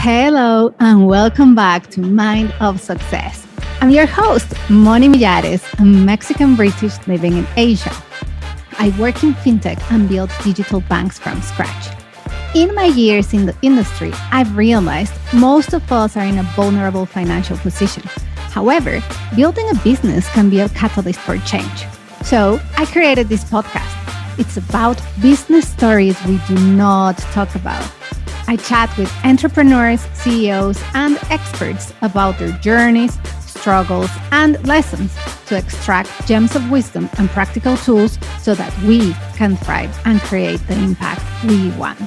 Hello and welcome back to Mind of Success. I'm your host, Moni Millares, a Mexican British living in Asia. I work in fintech and build digital banks from scratch. In my years in the industry, I've realized most of us are in a vulnerable financial position. However, building a business can be a catalyst for change. So I created this podcast. It's about business stories we do not talk about. I chat with entrepreneurs, CEOs, and experts about their journeys, struggles, and lessons to extract gems of wisdom and practical tools so that we can thrive and create the impact we want.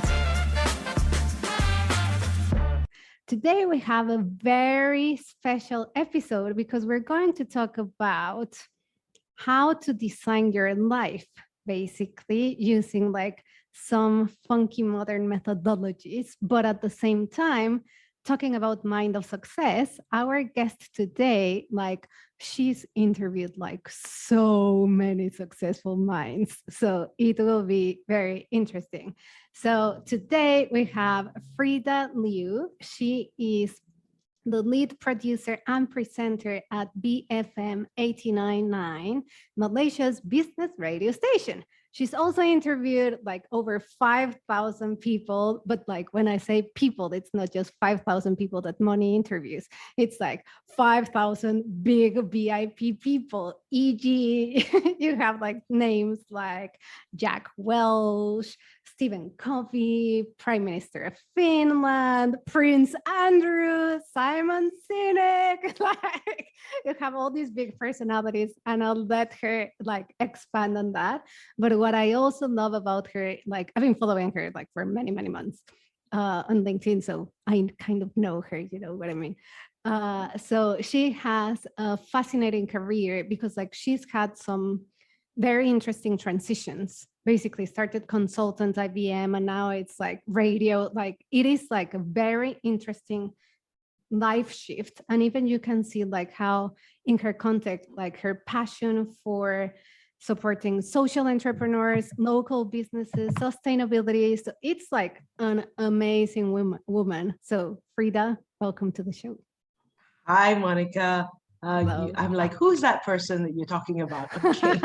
Today, we have a very special episode because we're going to talk about how to design your life, basically using some funky modern methodologies, but at the same time, talking about Mind of Success. Our guest today, she's interviewed so many successful minds. So it will be very interesting. So today we have Freda Liu. She is the lead producer and presenter at BFM 89.9, Malaysia's business radio station. She's also interviewed over 5,000 people, but when I say people, it's not just 5,000 people that Moni interviews. It's 5,000 big VIP people, e.g. you have names like Jack Welch, Stephen Covey, Prime Minister of Finland, Prince Andrew, Simon Sinek. You have all these big personalities, and I'll let her expand on that. But what I also love about her, I've been following her for many, many months on LinkedIn, so I kind of know her, you know what I mean? So she has a fascinating career because she's had some very interesting transitions. Basically started consultant IBM, and now it's radio. It is a very interesting life shift. And even you can see how in her context, her passion for supporting social entrepreneurs, local businesses, sustainability. So it's an amazing woman. So Freda, welcome to the show. Hi, Monica. I'm who's that person that you're talking about? Okay.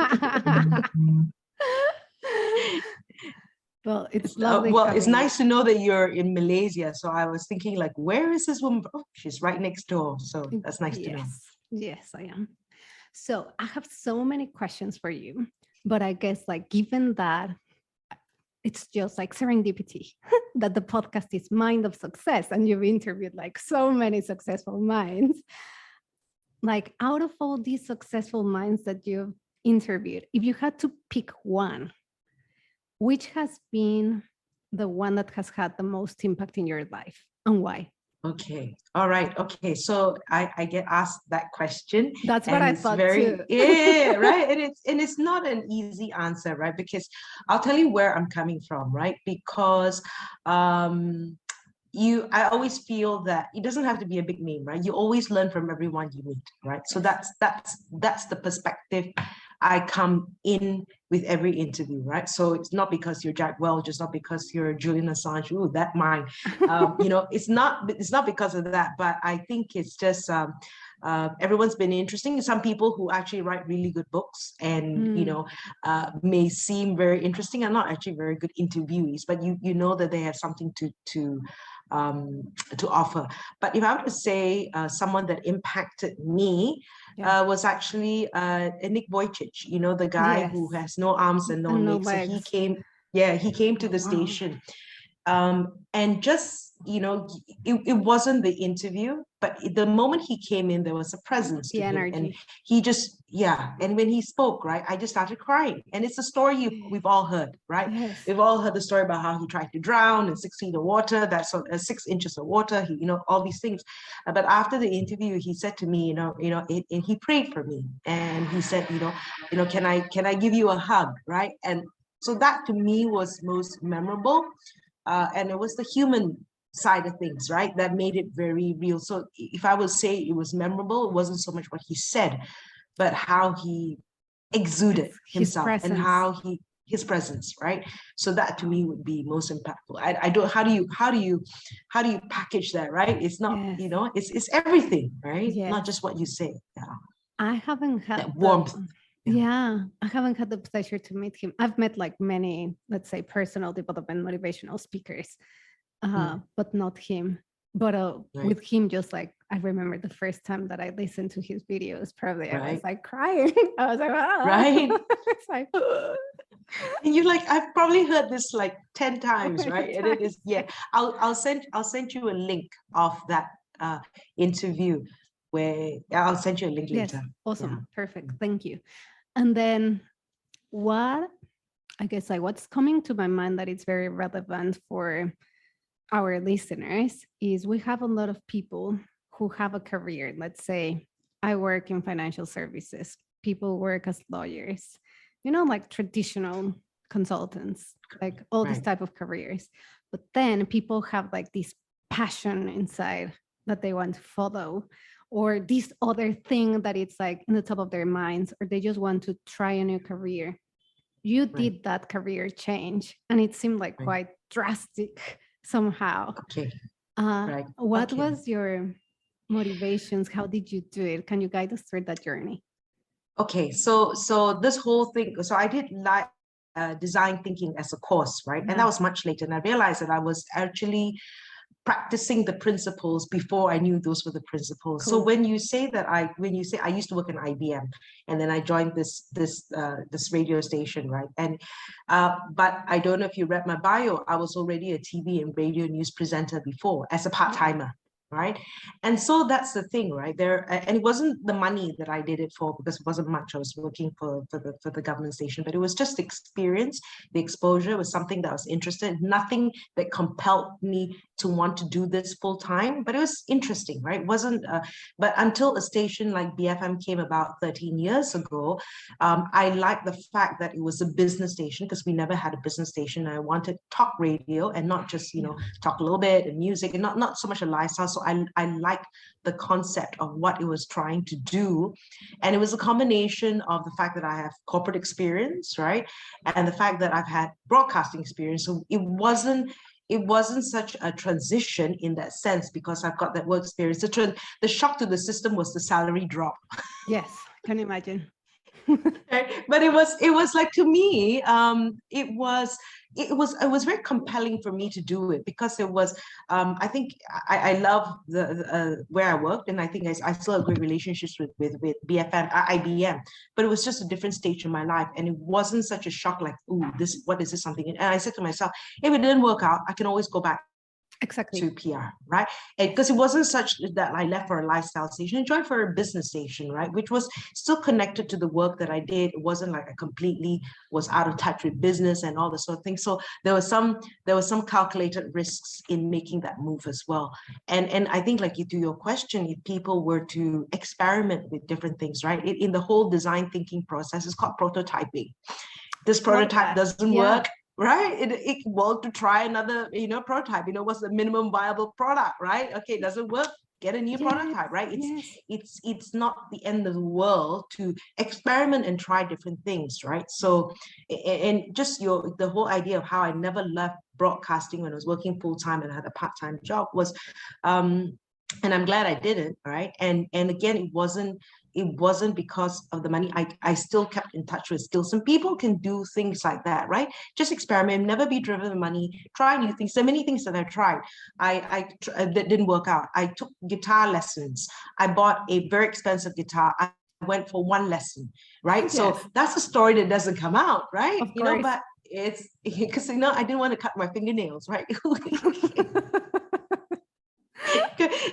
Well, it's lovely. It's nice to know that you're in Malaysia. So I was thinking, where is this woman? Oh, she's right next door. So that's nice to know. Yes, I am. So I have so many questions for you, but I guess given that it's just serendipity that the podcast is Mind of Success and you've interviewed so many successful minds. Out of all these successful minds that you've interviewed, if you had to pick one, which has been the one that has had the most impact in your life and why? Okay. All right. Okay. So I get asked that question. That's what I thought too. Yeah, right. And it's not an easy answer, right? Because I'll tell you where I'm coming from, right? Because I always feel that it doesn't have to be a big name, right? You always learn from everyone you meet, right? So that's the perspective I come in with every interview, right? So it's not because you're Jack Welch, it's not because you're Julian Assange. Ooh, that mine. It's not because of that, but I think it's just everyone's been interesting. Some people who actually write really good books and may seem very interesting are not actually very good interviewees, but you know that they have something to offer. But if I were to say someone that impacted me, was actually Nick Vujicic, the guy who has no arms and no legs. So he came to the station. And just, it wasn't the interview, but the moment he came in, there was a presence to him. And he just, and when he spoke, right, I just started crying. And it's a story we've all heard, right? Yes. We've all heard the story about how he tried to drown in 6 feet of water, that's 6 inches of water, all these things. But after the interview, he said to me, he prayed for me. And he said, can I give you a hug, right? And so that to me was most memorable. And it was the human side of things, right, that made it very real. So if I would say it was memorable, it wasn't so much what he said, but how he exuded himself and how he his presence, right? So that to me would be most impactful. I don't, how do you package that, right? It's not, Yes. it's everything, right? Yes. Not just what you say. Yeah. I haven't had That warmth. I haven't had the pleasure to meet him. I've met like many, let's say, personal development motivational speakers, but not him. But Right. with him, just like I remember the first time that I listened to his videos, probably I was Right. like crying. I was like, "Ah." Right. It's like, And you're like, I've probably heard this like 10 times, right? And it times. is, yeah. I'll send you a link of that interview where I'll send you a link Yes, later. awesome, perfect, thank you. And then what I guess like what's coming to my mind that it's very relevant for our listeners is we have a lot of people who have a career. Let's say I work in financial services, people work as lawyers, like traditional consultants, like all these Right. type of careers. But then people have like this passion inside that they want to follow, or this other thing that it's like in the top of their minds, or they just want to try a new career. You Right. did that career change and it seemed like Right. quite drastic somehow. Okay. Right. What Okay. was your motivations? How did you do it? Can you guide us through that journey? Okay. So this whole thing, so I did like design thinking as a course, right? And that was much later. And I realized that I was actually practicing the principles before I knew those were the principles. So Cool. when you say I used to work in IBM, and then I joined this radio station, right? And but I don't know if you read my bio, I was already a TV and radio news presenter before as a part-timer. Right. And so that's the thing, right? And it wasn't the money that I did it for, because it wasn't much. I was working for the government station, but it was just the experience, the exposure was something that I was interested in, nothing that compelled me to want to do this full time, but it was interesting, right? It wasn't, but until a station like BFM came about 13 years ago, I liked the fact that it was a business station, because we never had a business station. I wanted talk radio and not just, talk a little bit and music, and not so much a lifestyle. So I liked the concept of what it was trying to do. And it was a combination of the fact that I have corporate experience, right? And the fact that I've had broadcasting experience. So it wasn't such a transition in that sense, because I've got that work experience. The shock to the system was the salary drop. Yes, can imagine. But it was like, to me, it was very compelling for me to do it, because it was, I think I love the where I worked, and I think I still have great relationships with BFM, IBM, but it was just a different stage in my life, and it wasn't such a shock like, ooh, what is this something? And I said to myself, if it didn't work out, I can always go back Exactly. to PR, right? Because it wasn't such that I left for a lifestyle station, I joined for a business station, right? Which was still connected to the work that I did. It wasn't like I completely was out of touch with business and all this sort of thing. So there was some calculated risks in making that move as well. And I think, like, to your question, if people were to experiment with different things, right? In the whole design thinking process, it's called prototyping. This prototype doesn't work, right? It well, to try another, prototype, what's the minimum viable product, right? Okay, it doesn't work, get a new prototype, right? It's not the end of the world to experiment and try different things, right? So, and just the whole idea of how I never left broadcasting when I was working full-time and I had a part-time job was, and I'm glad I didn't, right? And again, it wasn't because of the money. I still kept in touch with skills, and people can do things like that, right? Just experiment, never be driven by money, try new things. There are many things that I tried. That didn't work out. I took guitar lessons. I bought a very expensive guitar. I went for one lesson, right? Yes. So that's a story that doesn't come out, right? Of course. But it's because I didn't want to cut my fingernails, right?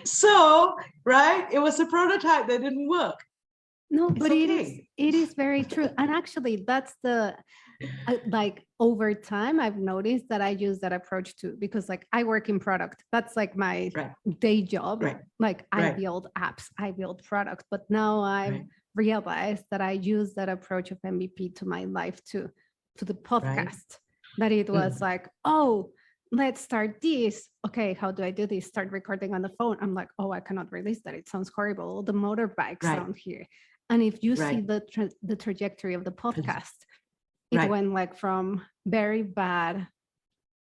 So, right, it was a prototype that didn't work. No, but it is very true. And actually, that's like, over time, I've noticed that I use that approach too, because like I work in product. That's like my day job. Right. Like I build apps, I build products, but now I've realized that I use that approach of MVP to my life too, to the podcast, that it was like, oh, let's start this. Okay, how do I do this? Start recording on the phone. I'm like, oh, I cannot release that. It sounds horrible. The motorbike sound here. And if you see the trajectory of the podcast, it Right. went like from very bad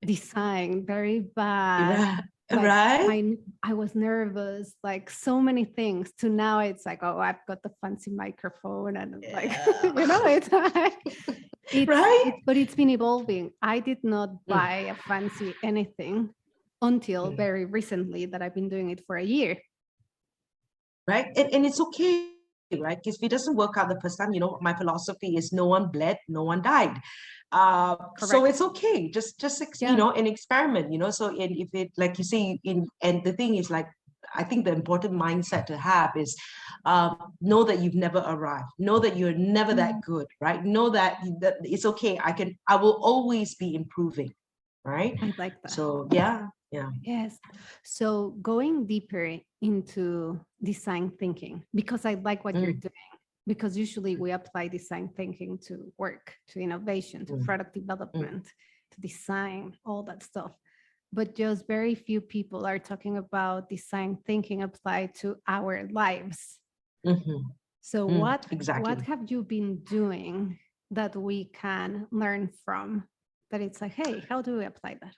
design, very bad, Right. like Right. I was nervous, like so many things, to now it's like, oh, I've got the fancy microphone and like, Yeah. it's like, Right. but it's been evolving. I did not Mm, buy a fancy anything until mm. very recently that I've been doing it for a year. Right. And it's okay, right? Because if it doesn't work out the first time, my philosophy is no one bled, no one died. So Correct. it's okay. Just Yeah. an experiment, So if it, like you say, and the thing is, like, I think the important mindset to have is know that you've never arrived, know that you're never that good, right? Know that it's okay. I will always be improving, right? I like that. So yeah. Yes. So going deeper into design thinking, because I like what you're Mm, doing, because usually we apply design thinking to work, to innovation, to mm, product mm, development, to design, all that stuff. But just very few people are talking about design thinking applied to our lives. mhm, So what exactly. have you been doing that we can learn from? That it's like, hey, how do we apply that?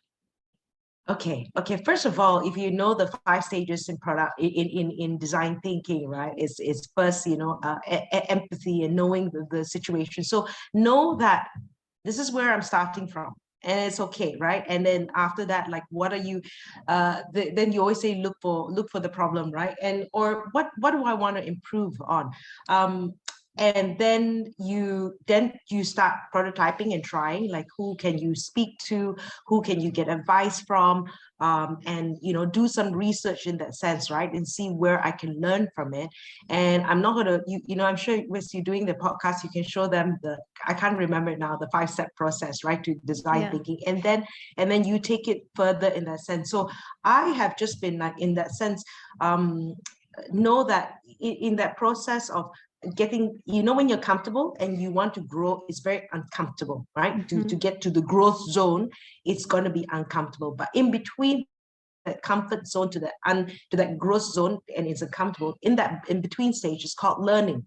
Okay. First of all, if you know the 5 stages in product in design thinking, right? It's first, empathy and knowing the situation. So know that this is where I'm starting from, and it's okay, right? And then after that, like, what are you? Then you always say look for the problem, right? And or what do I want to improve on? And then you start prototyping and trying, like, who can you speak to, who can you get advice from, and do some research in that sense, right? And see where I can learn from it. And I'm not gonna, I'm sure as you're doing the podcast, you can show them I can't remember it now, the 5-step process, right, to design Yeah. thinking, and then you take it further in that sense. So I have just been, like, in that sense, know that in that process of getting, when you're comfortable and you want to grow, it's very uncomfortable, right? To get to the growth zone, it's going to be uncomfortable, but in between that comfort zone to that growth zone, and it's uncomfortable, in that in between stage is called learning,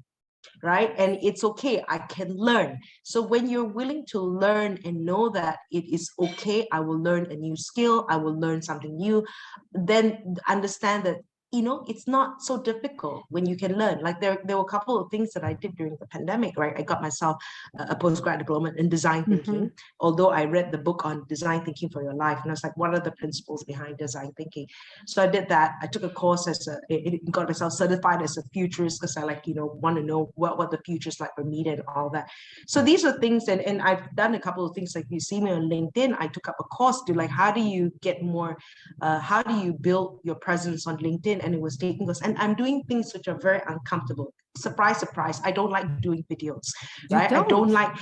right? And it's okay, I can learn. So when you're willing to learn and know that it is okay, I will learn a new skill, I will learn something new, then understand that it's not so difficult when you can learn. Like, there were a couple of things that I did during the pandemic, right? I got myself a postgrad diploma in design thinking, although I read the book on design thinking for your life, and I was like, what are the principles behind design thinking? So I did that. I took a course got myself certified as a futurist, because I, like, want to know what the future is like for media and all that. So these are things, and I've done a couple of things. Like, you see me on LinkedIn, I took up a course to, like, how do you get more, how do you build your presence on LinkedIn? And it was taking us, and I'm doing things which are very uncomfortable. Surprise, surprise, I don't like doing videos, You right? I don't don't. like,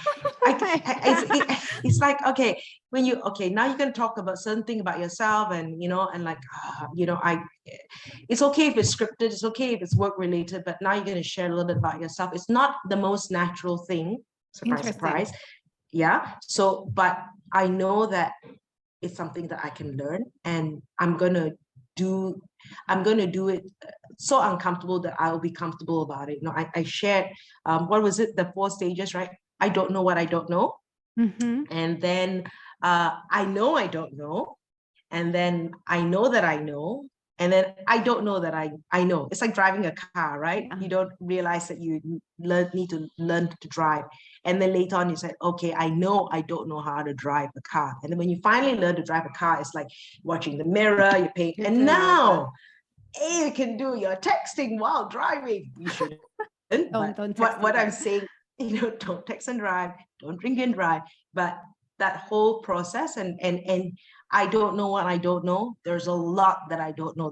it's like, okay, now you're going to talk about certain thing about yourself, and and like, it's okay if it's scripted, it's okay if it's work related, but now you're going to share a little bit about yourself. It's not the most natural thing. Surprise, Interesting. surprise. Yeah. So, but I know that it's something that I can learn, and I'm gonna do it so uncomfortable that I'll be comfortable about it. I shared, what was it, the 4 stages, right? I don't know what I don't know. And then I know I don't know, and then I know that I know, and then I don't know that I know. It's like driving a car, right? Yeah. You don't realize that you need to learn to drive, and then later on you said, okay, I know I don't know how to drive a car. And then when you finally learn to drive a car, it's like watching the mirror, you're paying, You're and doing all that. now you can do your texting while driving. You shouldn't. But Don't text what and I'm drive. saying, don't text and drive, don't drink and drive. But that whole process, and I don't know what I don't know. There's a lot that I don't know,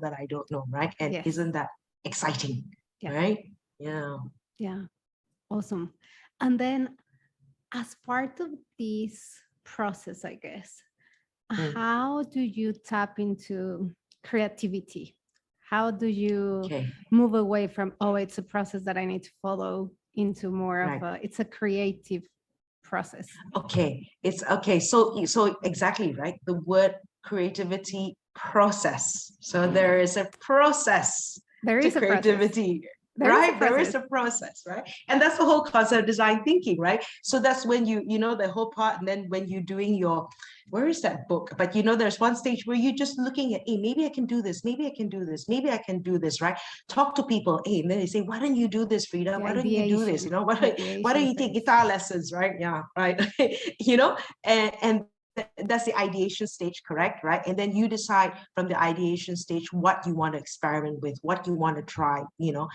right? And Yes. isn't that exciting? Yeah. Right? Yeah. Yeah. Awesome. And then, as part of this process, I guess, how do you tap into creativity? How do you Okay. move away from, oh, it's a process that I need to follow, into more of Right. it's a creative process? Okay. It's okay. So exactly, right? The word creativity process. So there is a process There to is a process. creativity. There is a right? There is process. a process, right? And that's the whole concept of design thinking, right? So that's when you know, the whole part. And then when you're doing your, where is that book? But you know, there's one stage where you're just looking at, hey, maybe I can do this, maybe I can do this, maybe I can do this, right? Talk to people, hey, and then they say, why don't you do this, Freda? The Why don't you do this? You ideation, know, why don't ideation you take phase. guitar lessons, right? Yeah, right. You know, and that's the ideation stage, correct, right? And then you decide from the ideation stage what you want to experiment with, what you want to try, you know,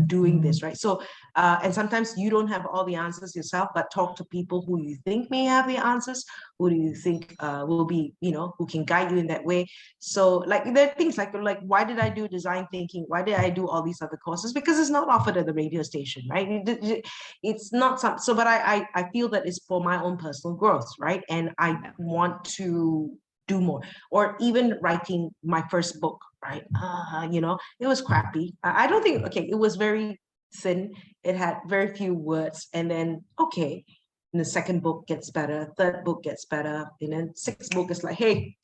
doing this, right? So and sometimes you don't have all the answers yourself, but talk to people who you think may have the answers, who do you think will be, you know, who can guide you in that way. So like there are things like why did I do design thinking, why did I do all these other courses? Because it's not offered at the radio station, right? It's not some, so but I feel that it's for my own personal growth, right? And I want to do more. Or even writing my first book, right? You know, it was crappy. I don't think, okay, it was very thin, it had very few words, and then okay, and the second book gets better, third book gets better, and then sixth book is like, hey,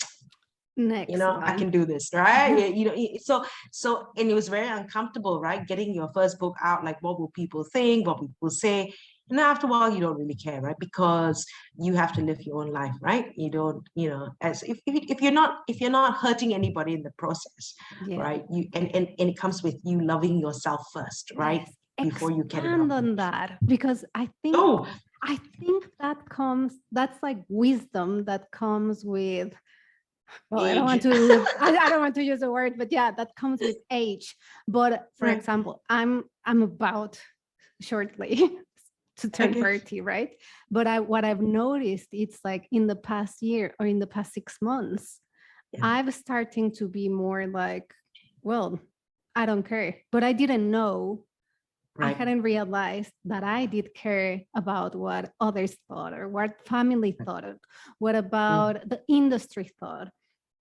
you Next know, I one. can do this, right? You know, so and it was very uncomfortable, right? Getting your first book out, like what will people think, what will people say? And after a while, you don't really care, right? Because you have to live your own life, right? You don't, you know, as if you're not hurting anybody in the process, Yeah. right? You and it comes with you loving yourself first, right? Yes. Before you can Expand love on others. that, because Oh, I think that's like wisdom that comes with, well, age. I don't want to use a word, but yeah, that comes with age. But for Right. example, I'm about shortly to turn Okay. 30, right? But what I've noticed, it's like in the past year or in the past 6 months, Yeah. I've starting to be more like, well, I don't care. But I didn't know, I Right. hadn't realized that I did care about what others thought or what family thought, what about the industry thought,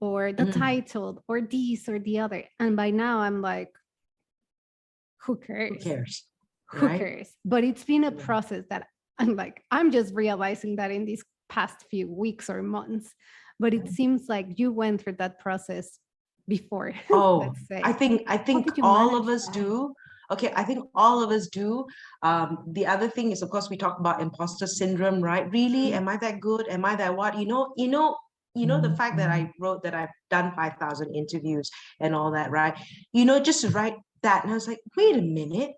or the title, or this or the other. And by now I'm like, who Who cares? cares? Who Right? cares? But it's been a Yeah. process that I'm just realizing that in these past few weeks or months. But it seems like you went through that process before. Oh, Let's say. I think How did you all of manage us that? do. Okay, I think all of us do. The other thing is, of course, we talk about imposter syndrome, right? Really, am I that good? Am I that what? The fact that I wrote that I've done 5,000 interviews and all that, right? You know, just to write that, and I was like, wait a minute.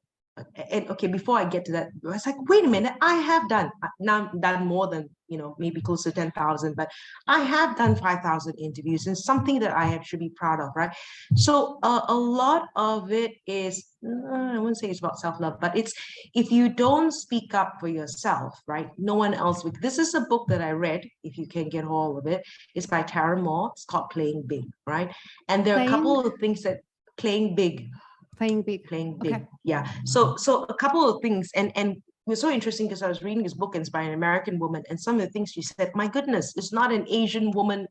And okay, before I get to that, I was like, wait a minute, I have done now done more than, you know, maybe close to 10,000, but I have done 5,000 interviews, and something that I should be proud of, right? So a lot of it is, I wouldn't say it's about self-love, but it's, if you don't speak up for yourself, right, no one else will. This is a book that I read, if you can get hold of it. It's by Tara Moore. It's called Playing Big, right? And there are a couple of things that playing big. Playing big. Okay. Yeah. So a couple of things, and it was so interesting because I was reading this book, and it's by an American woman, and some of the things she said, my goodness, it's not an Asian woman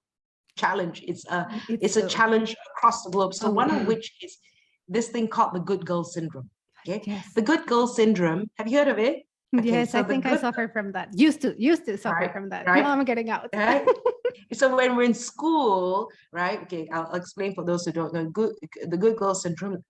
challenge. It's a challenge across the globe. So one of which is this thing called the good girl syndrome. Okay. Yes. The good girl syndrome. Have you heard of it? Okay, yes, so I think I suffer from that. Used to suffer from that. Right. Now I'm getting out. Right. So when we're in school, right? Okay, I'll explain for those who don't know. The good girl syndrome.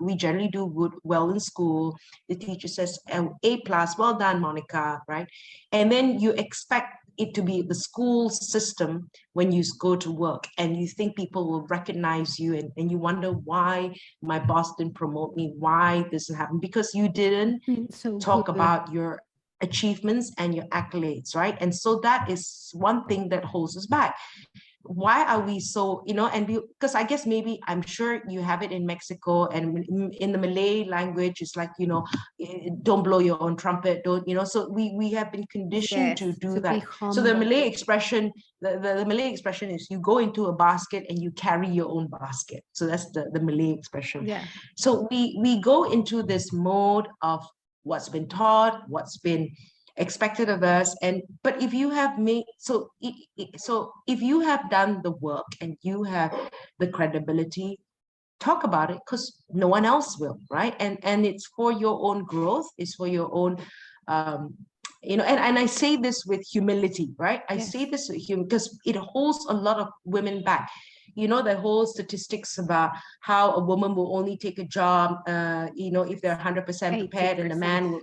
We generally do well in school. The teacher says A plus, well done, Monica, right? And then you expect it to be the school system when you go to work, and you think people will recognize you, and you wonder why my boss didn't promote me, why this didn't happen, because you didn't talk about your achievements and your accolades, right? And so that is one thing that holds us back. Why are we so, and because I guess maybe, I'm sure you have it in Mexico, and in the Malay language, it's like, don't blow your own trumpet, don't, so we have been conditioned to do that. So the Malay expression, the Malay expression is, you go into a basket and you carry your own basket. So that's the Malay expression. Yeah. So we go into this mode of what's been taught, what's been expected of us, but if you have made, so if you have done the work and you have the credibility, talk about it, because no one else will, right? And it's for your own growth, it's for your own and I say this with humility, right? I say this with humility because it holds a lot of women back. the whole statistics about how a woman will only take a job, if they're 100% prepared, and a 80%. man will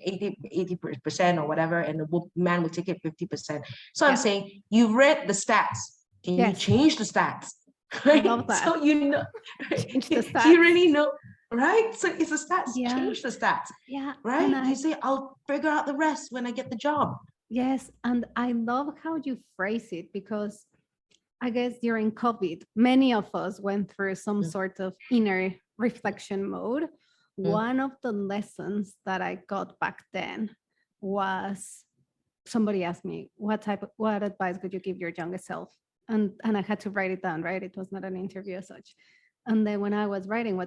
80% or whatever, and the man will take it 50%. So I'm saying, you read the stats. Can you change the stats? Right? I love that. So Change the stats. you really know, right? So it's the stats. Yeah. Change the stats. Yeah. Right? You say, I'll figure out the rest when I get the job. Yes. And I love how you phrase it, because I guess during COVID, many of us went through some sort of inner reflection mode. One of the lessons that I got back then was, somebody asked me, what advice could you give your younger self? And I had to write it down, right? It was not an interview as such. And then when I was writing,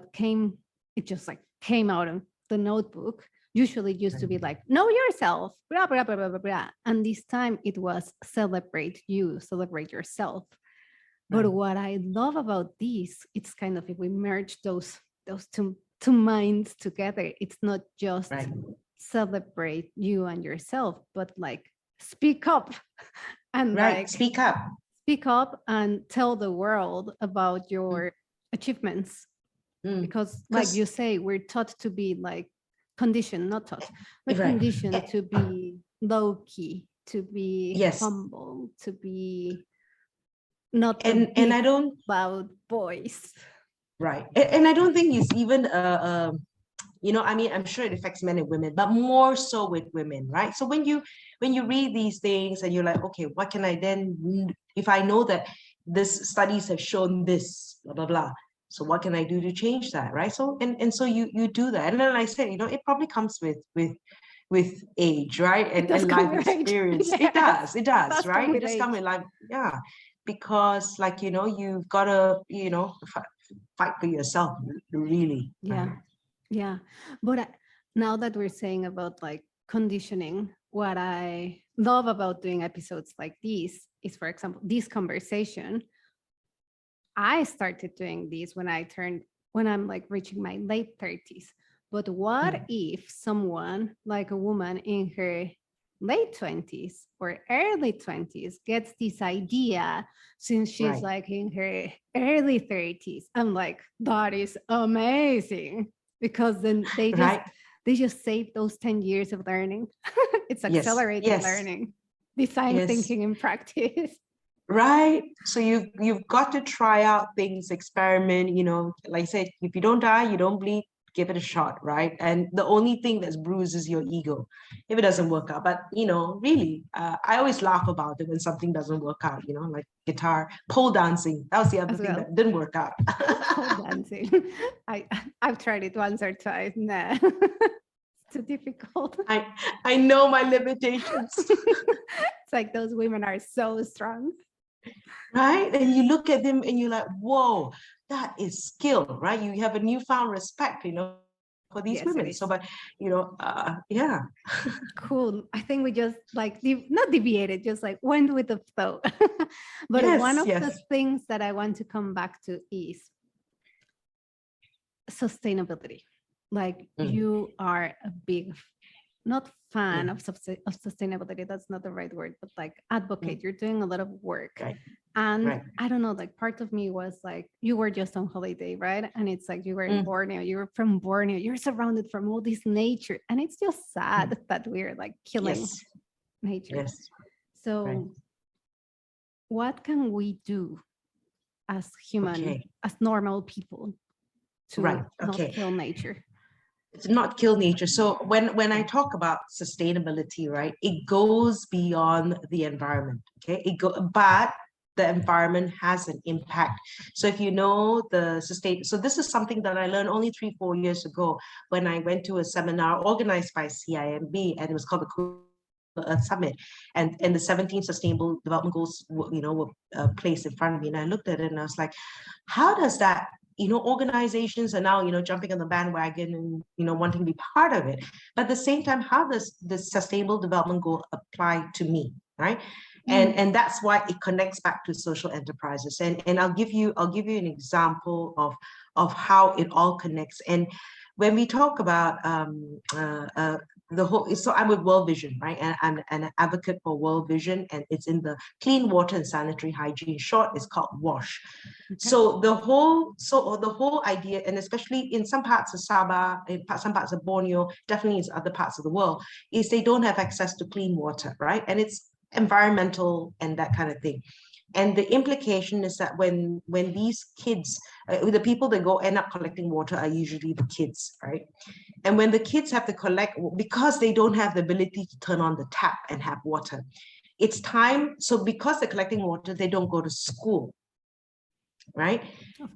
it just like came out of the notebook. Usually it used to be like, know yourself, blah, blah, blah, blah, blah, blah. And this time it was celebrate yourself. But what I love about this, it's kind of, if we merge those two minds together, it's not just celebrate you and yourself, but like speak up and like speak up and tell the world about your achievements. Because like you say, we're taught to be like conditioned, not taught, we're conditioned to be low key, to be humble, to be not and I don't loud voice. Right. And I don't think it's even I mean, I'm sure it affects men and women, but more so with women, right? So when you read these things and you're like, okay, what can I then, if I know that this studies have shown this, blah, blah, blah. So what can I do to change that, right? So and so you do that. And then I said, it probably comes with age, right? And life experience. Yes. It does, right? It just comes with life, because like, you've got to, fight for yourself, really. Yeah. But now that we're saying about like conditioning, what I love about doing episodes like these is, for example, this conversation. I started doing this when I'm like reaching my late 30s. But what if someone, like a woman in her late 20s or early 20s, gets this idea since she's like in her early 30s? I'm like, that is amazing, because then they just save those 10 years of learning. It's accelerated learning, design thinking in practice. Right. So you've got to try out things, experiment, like I said, if you don't die, you don't bleed, give it a shot, right? And the only thing that's bruised is your ego if it doesn't work out. But, really, I always laugh about it when something doesn't work out, like guitar, pole dancing. That was the other thing that didn't work out. Pole dancing. I've tried it once or twice. Nah. It's too difficult. I know my limitations. It's like those women are so strong. Right? And you look at them and you're like, whoa, that is skill, right? You have a newfound respect, for these women. So, but, yeah. Cool. I think we just like, not deviated, just like went with the flow. But one of the things that I want to come back to is sustainability. Like you are a big, not fan of sustainability, that's not the right word, but like advocate. You're doing a lot of work. And I don't know, like part of me was like, you were just on holiday, right? And it's like you were in Borneo, you were from Borneo, you're surrounded from all this nature. And it's just sad that we're like killing nature. So what can we do as human, as normal people to not kill nature? To not kill nature. So when I talk about sustainability, right, it goes beyond the environment. But the environment has an impact. So if you know so this is something that I learned only 3-4 years ago when I went to a seminar organized by CIMB, and it was called the Earth Summit, and the 17 Sustainable Development Goals, were placed in front of me, and I looked at it and I was like, how does that, organizations are now, jumping on the bandwagon and, wanting to be part of it. But at the same time, how does the Sustainable Development Goal apply to me, right? And that's why it connects back to social enterprises. And I'll give you an example of how it all connects. And when we talk about the whole, so I'm with World Vision, right? And I'm an advocate for World Vision, and it's in the clean water and sanitary hygiene. In short, it's called WASH. Okay. So the whole idea, and especially in some parts of Sabah, in some parts of Borneo, definitely in other parts of the world, is they don't have access to clean water, right? And it's environmental and that kind of thing. And the implication is that when these kids, the people that go end up collecting water are usually the kids, right? And when the kids have to collect, because they don't have the ability to turn on the tap and have water, it's time. So because they're collecting water, they don't go to school, right?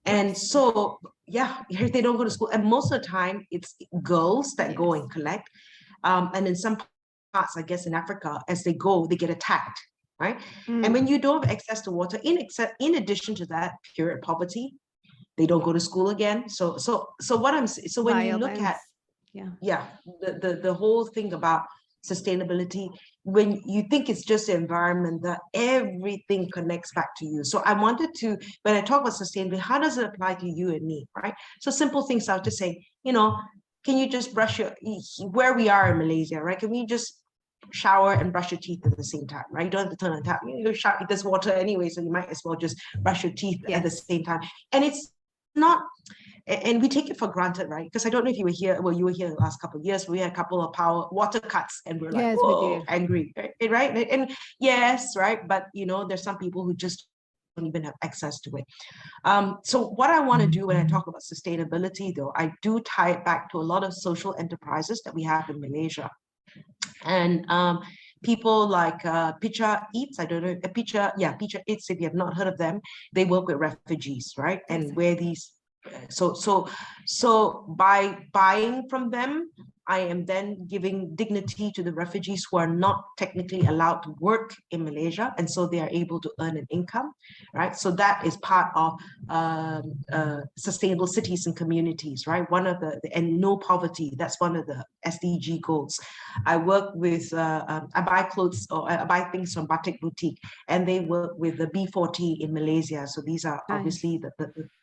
And so, yeah, they don't go to school. And most of the time, it's girls that go and collect. And in some parts, I guess in Africa, as they go, they get attacked, right? And when you don't have access to water, in addition to that, period poverty, they don't go to school again. So when Violence. You look at the whole thing about sustainability, when you think it's just the environment, that everything connects back to you. So I wanted to, when I talk about sustainability, how does it apply to you and me, right? So simple things I would just say, can you just brush where we are in Malaysia, right? Can we just shower and brush your teeth at the same time, right? You don't have to turn on tap. There's water anyway, so you might as well just brush your teeth at the same time. And it's not, and we take it for granted, right? Because I don't know if you were here, well, you were here the last couple of years, we had a couple of water cuts and we're like, whoa, angry, right? And yes, right? But, there's some people who just don't even have access to it. So what I want to do when I talk about sustainability, though, I do tie it back to a lot of social enterprises that we have in Malaysia. And people like Picha Eats, I don't know, Picha Eats, if you have not heard of them, they work with refugees, right? And where these, so by buying from them, I am then giving dignity to the refugees who are not technically allowed to work in Malaysia, and so they are able to earn an income, right? So that is part of sustainable cities and communities, right? One of and no poverty, that's one of the SDG goals. I work with, I buy clothes, or I buy things from Batik Boutique, and they work with the B40 in Malaysia. So these are obviously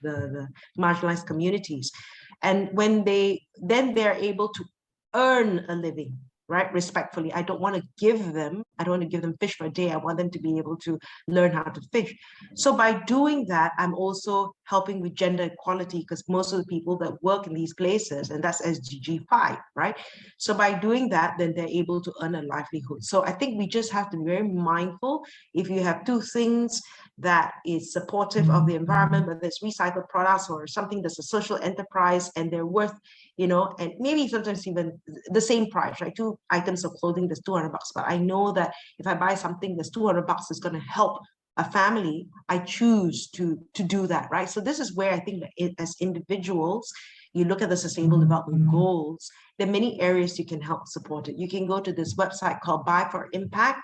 the marginalized communities. And when they're able to earn a living, right? Respectfully, I don't want to give them fish for a day. I want them to be able to learn how to fish. So by doing that, I'm also helping with gender equality, because most of the people that work in these places, and that's SDG 5, right? So by doing that, then they're able to earn a livelihood. So I think we just have to be very mindful. If you have two things that is supportive of the environment, whether it's recycled products or something that's a social enterprise, and they're worth, and maybe sometimes even the same price, right? Two items of clothing that's $200, but I know that if I buy something that's $200 is going to help a family, I choose to do that, right? So this is where I think that as individuals, you look at the Sustainable Development Goals, there are many areas you can help support it. You can go to this website called Buy for Impact,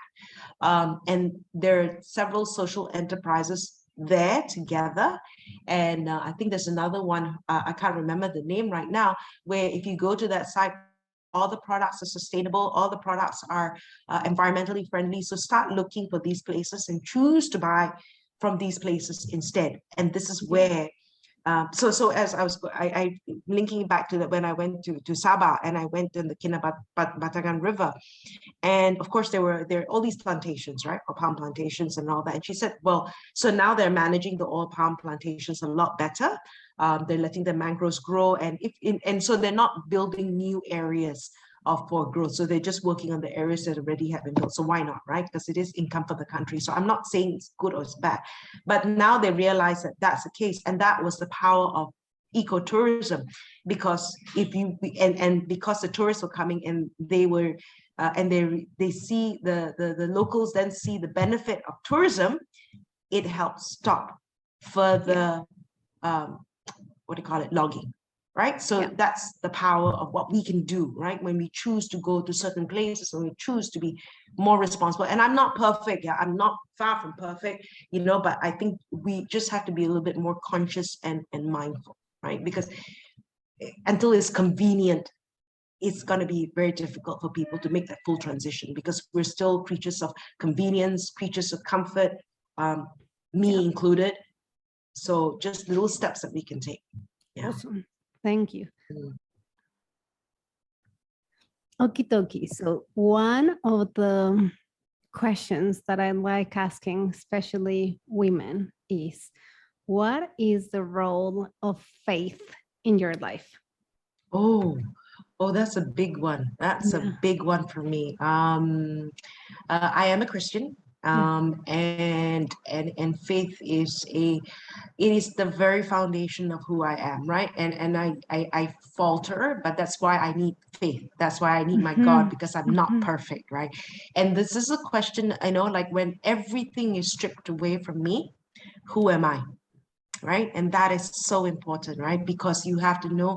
and there are several social enterprises there together. And I think there's another one, I can't remember the name right now, where if you go to that site, all the products are sustainable, all the products are environmentally friendly. So start looking for these places and choose to buy from these places instead. And this is where, so as I linking back to that, when I went to Sabah and I went in the Kinabatangan River, and of course there are all these plantations, right, or palm plantations and all that. And she said, well, so now they're managing the oil palm plantations a lot better. They're letting the mangroves grow, and so they're not building new areas for growth. So they're just working on the areas that already have been built. So why not, right? Because it is income for the country. So I'm not saying it's good or it's bad, but now they realize that that's the case. And that was the power of ecotourism, because because the tourists were coming and they were, and they see the locals then see the benefit of tourism, it helps stop further, logging. Right. So that's the power of what we can do, right? When we choose to go to certain places, when we choose to be more responsible. And I'm not perfect. Yeah, I'm not far from perfect, but I think we just have to be a little bit more conscious and mindful, right? Because until it's convenient, it's going to be very difficult for people to make that full transition, because we're still creatures of convenience, creatures of comfort, me included. So just little steps that we can take. Yeah. Awesome. Thank you. Okie dokie. So one of the questions that I like asking, especially women, is what is the role of faith in your life? Oh, oh, that's a big one. That's a Yeah. big one for me. I am a Christian, Yeah. and faith is it is the very foundation of who I am, right? And I falter, but that's why I need faith. That's why I need my God, Mhm. because I'm not Mhm. perfect, right? And this is a question, I know, like when everything is stripped away from me, who am I? Right? And that is so important, right? Because you have to know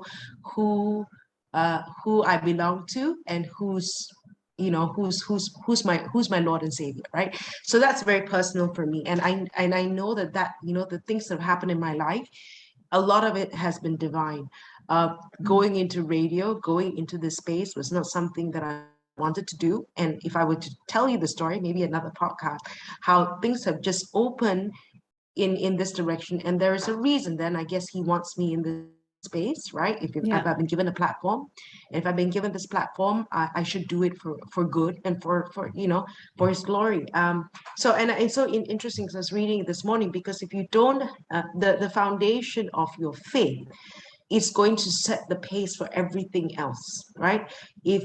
who I belong to, and who's my Lord and Savior, right? So that's very personal for me. And I know that the things that have happened in my life, a lot of it has been divine. Going into radio, going into this space was not something that I wanted to do. And if I were to tell you the story, maybe another podcast, how things have just opened in this direction, and there is a reason. Then I guess he wants me in this space, right? If Yeah. I've been given a platform, if I've been given this platform, I should do it for good, and for his glory. So and it's so interesting, because I was reading it this morning, because if you don't, the foundation of your faith is going to set the pace for everything else, right? If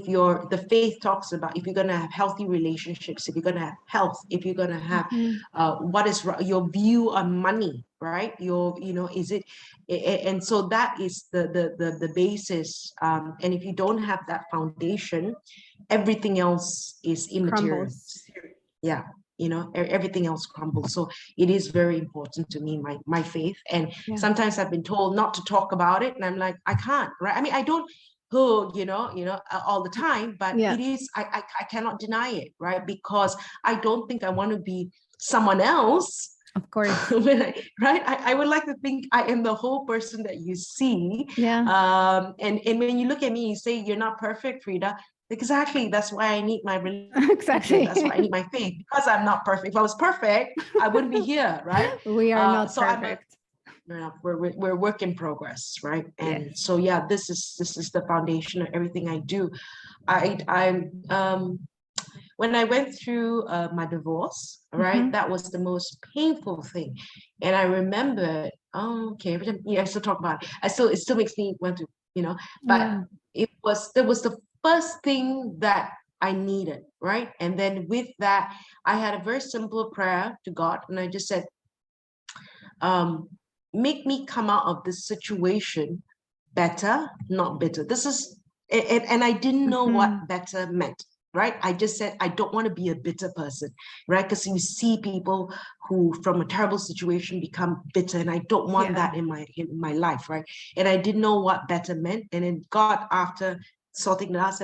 the faith talks about, if you're going to have healthy relationships, if you're going to have health, if you're going to have Mhm. what is your view on money, right? Is it, and so that is the basis. And if you don't have that foundation, everything else is immaterial. Crumbles. Yeah, everything else crumbles. So it is very important to me, my faith. And Yeah. sometimes I've been told not to talk about it, and I'm like, I can't, right? I mean, I don't, oh, all the time, but Yeah. it is, I cannot deny it, right? Because I don't think I want to be someone else. Of course. Right? I would like to think I am the whole person that you see. Yeah. And when you look at me, you say you're not perfect, Freda. Exactly. That's why I need my religion. That's why I Exactly. need my faith, because I'm not perfect. If I was perfect, I wouldn't be here, right? We are not So I'm a perfect. we're work in progress, right? And Yes. so yeah, this is the foundation of everything I do. I when I went through my divorce, right, Mhm. that was the most painful thing. And I remember, oh, okay, every time, yeah, I still talk about it. It still makes me want to, but Yeah. that was the first thing that I needed, right? And then with that, I had a very simple prayer to God, and I just said, um, make me come out of this situation better, not bitter. This is, and I didn't know Mhm. what better meant, right? I just said, I don't want to be a bitter person, right? Because you see people who from a terrible situation become bitter, and I don't want Yeah. that in my life, right? And I didn't know what better meant. And then God, after sorting it out,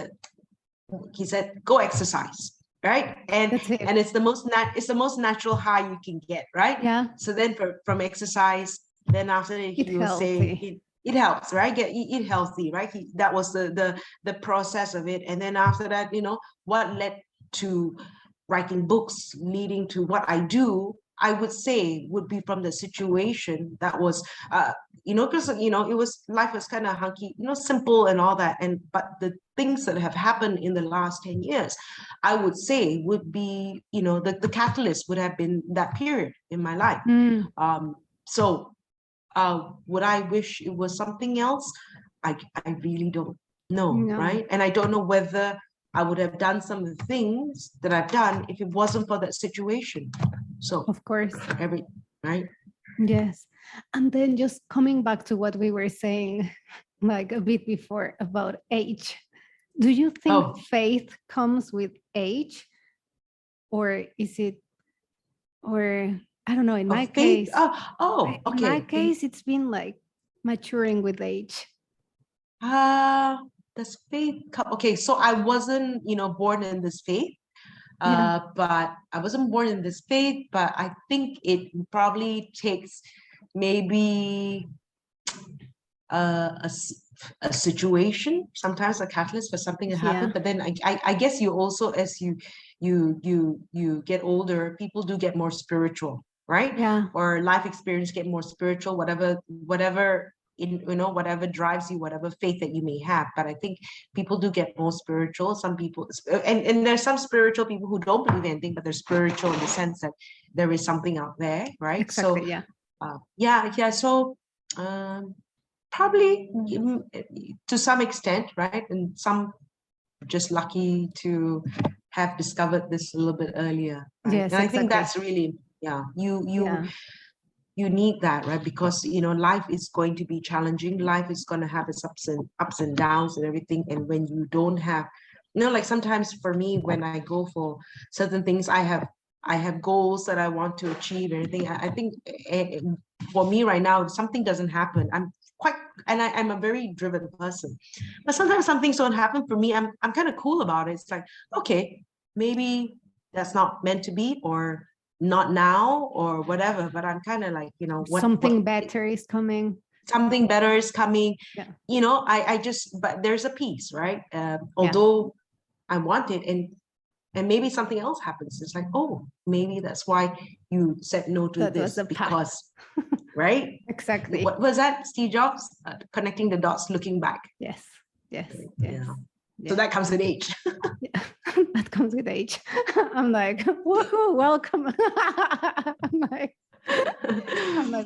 he said, go exercise, right? and That's it. and it's the most natural high you can get, right? Yeah. So then from exercise, then after that Eat he will say healthy. it helps, right? Eat healthy, right? That was the process of it. And then after that, what led to writing books, leading to what I do, I would say would be from the situation that was, because it was, life was kind of hunky, simple and all that. And but the things that have happened in the last 10 years, I would say would be, the catalyst would have been that period in my life. Mm. So would I wish it was something else? I really don't know, No. right? And I don't know whether I would have done some of the things that I've done if it wasn't for that situation. So Of course. every right. Yes. And then just coming back to what we were saying like a bit before about age. Do you think Oh, faith comes with age, or is it, or I don't know, faith. in my Okay. Faith. case it's been like maturing with age. Uh, does faith come? Okay, so I wasn't, born in this faith. Yeah. But I wasn't born in this faith, but I think it probably takes maybe uh, a, a situation, sometimes a catalyst for something to happen. Yeah. But then I guess you also, as you get older, people do get more spiritual, right? Yeah. Or life experience get more spiritual, whatever in, whatever drives you, whatever faith that you may have. But I think people do get more spiritual. Some people, and there's some spiritual people who don't believe anything, but they're spiritual in the sense that there is something out there, right? Exactly. Yeah. So probably to some extent, right? And some just lucky to have discovered this a little bit earlier, right? Yes, and I think exactly. that's really, you need that, right? Because life is going to be challenging. Life is going to have its ups and downs and everything. And when you don't have, like sometimes for me, when I go for certain things, I have goals that I want to achieve and everything. I think for me right now, if something doesn't happen, I'm a very driven person. But sometimes some things don't happen for me. I'm kind of cool about it. It's like, okay, maybe that's not meant to be, or not now, or whatever. But I'm kind of like, something better is coming. Something better is coming. Yeah. But there's a piece, right? Although I want it, and maybe something else happens. It's like, oh, maybe that's why you said no to this, because, right? Exactly. What was that? Steve Jobs, connecting the dots, looking back. Yes. So that comes with age. Yeah. That comes with age. I'm like, woohoo, welcome. I'm like,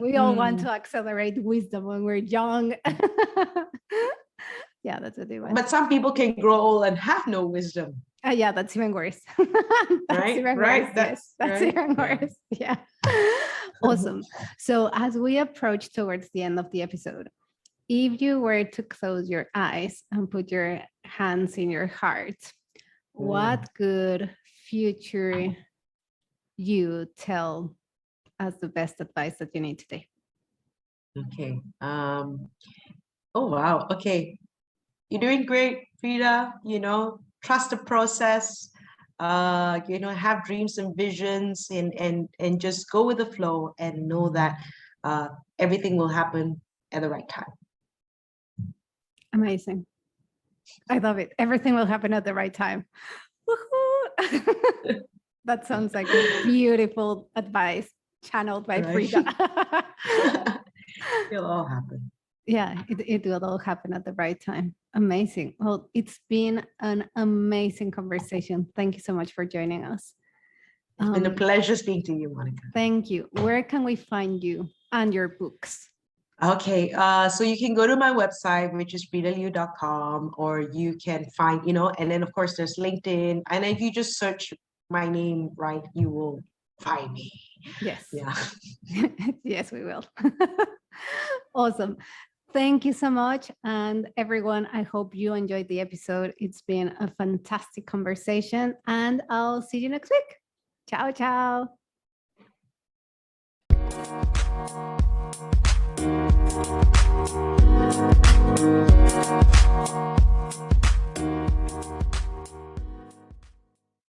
we all want to accelerate wisdom when we're young. Yeah, that's what they want. But some people can grow old and have no wisdom. Yeah, that's even worse. Right? Even right? Worse. That's right? Even worse. Yeah. Awesome. So as we approach towards the end of the episode, if you were to close your eyes and put your hands in your heart, what could future you tell as the best advice that you need today? Okay. Oh, wow. Okay. You're doing great, Freda. Trust the process. Have dreams and visions, and just go with the flow, and know that everything will happen at the right time. Amazing. I love it. Everything will happen at the right time. Woohoo! That sounds like beautiful advice channeled by Freda. It'll all happen. Yeah, it will all happen at the right time. Amazing. Well, it's been an amazing conversation. Thank you so much for joining us. It's been a pleasure speaking to you, Monica. Thank you. Where can we find you and your books? Okay, so you can go to my website, which is fredaliu.com, or you can find, and then of course there's LinkedIn. And if you just search my name, right, you will find me. Yes. Yeah. Yes, we will. Awesome. Thank you so much. And everyone, I hope you enjoyed the episode. It's been a fantastic conversation, and I'll see you next week. Ciao, ciao.